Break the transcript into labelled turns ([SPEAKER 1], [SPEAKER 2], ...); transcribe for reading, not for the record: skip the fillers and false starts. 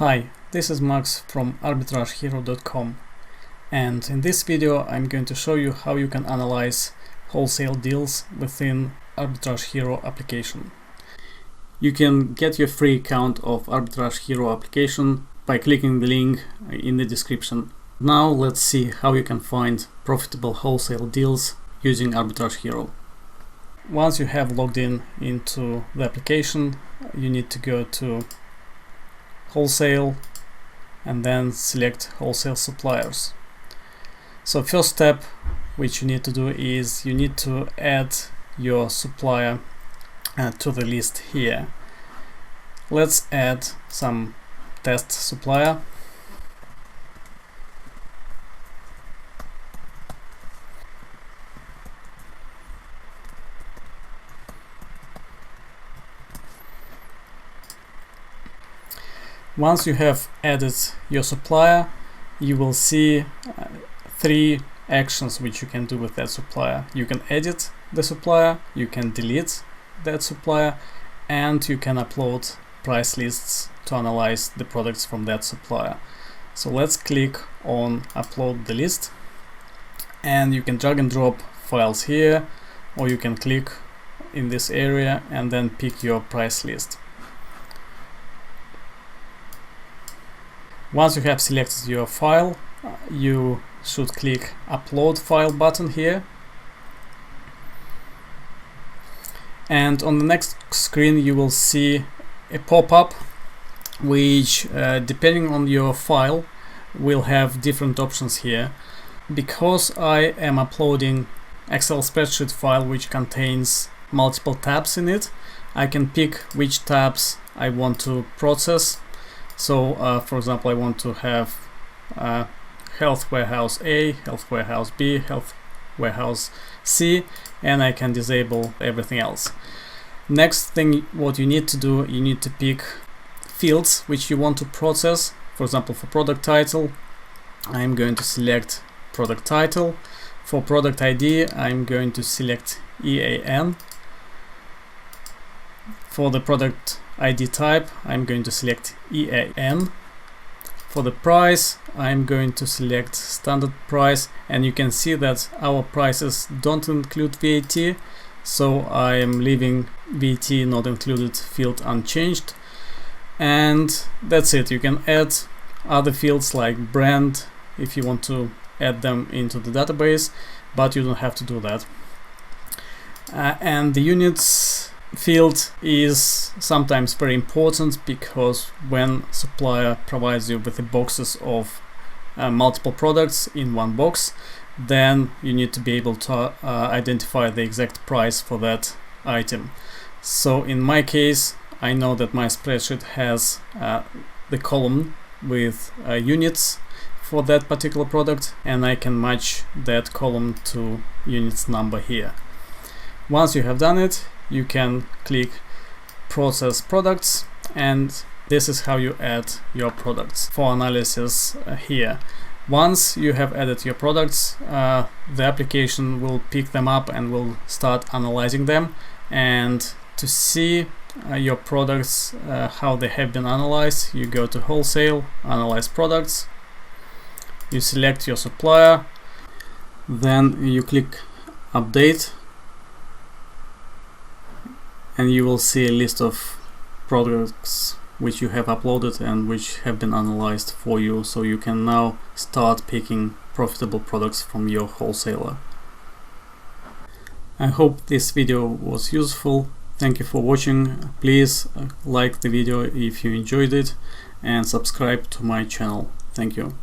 [SPEAKER 1] Hi, this is Max from arbitragehero.com, and in this video I'm going to show you how you can analyze wholesale deals within Arbitrage Hero application. You can get your free account of Arbitrage Hero application by clicking the link in the description. Now let's see how you can find profitable wholesale deals using Arbitrage Hero. Once you have logged into the application, you need to go to Wholesale and then select Wholesale Suppliers. So first step which you need to do is you need to add your supplier to the list here. Let's add some test supplier. Once you have added your supplier, you will see three actions which you can do with that supplier. You can edit the supplier, you can delete that supplier, and you can upload price lists to analyze the products from that supplier. So let's click on upload the list, and you can drag and drop files here, or you can click in this area and then pick your price list. Once you have selected your file, you should click Upload File button here. And on the next screen you will see a pop-up which, depending on your file, will have different options here. Because I am uploading Excel spreadsheet file which contains multiple tabs in it, I can pick which tabs I want to process. So for example, I want to have Health Warehouse A, Health Warehouse B, Health Warehouse C, and I can disable everything else. Next thing what you need to do, you need to pick fields which you want to process. For example, for product title, I'm going to select product title. For product ID, I'm going to select EAN. For the product ID type, I'm going to select EAN. For the price, I'm going to select standard price, and you can see that our prices don't include VAT, so I am leaving VAT not included field unchanged. And that's it. You can add other fields like brand if you want to add them into the database, but you don't have to do that. And the units field is sometimes very important, because when supplier provides you with the boxes of multiple products in one box, then you need to be able to identify the exact price for that item. So in my case, I know that my spreadsheet has the column with units for that particular product, and I can match that column to units number here. Once you have done it, you can click Process Products, and this is how you add your products for analysis here. Once you have added your products, the application will pick them up and will start analyzing them. And to see your products, how they have been analyzed, you go to Wholesale, Analyze Products, you select your supplier, then you click Update, and you will see a list of products which you have uploaded and which have been analyzed for you, so you can now start picking profitable products from your wholesaler. I hope this video was useful. Thank you for watching. Please like the video if you enjoyed it, and subscribe to my channel. Thank you.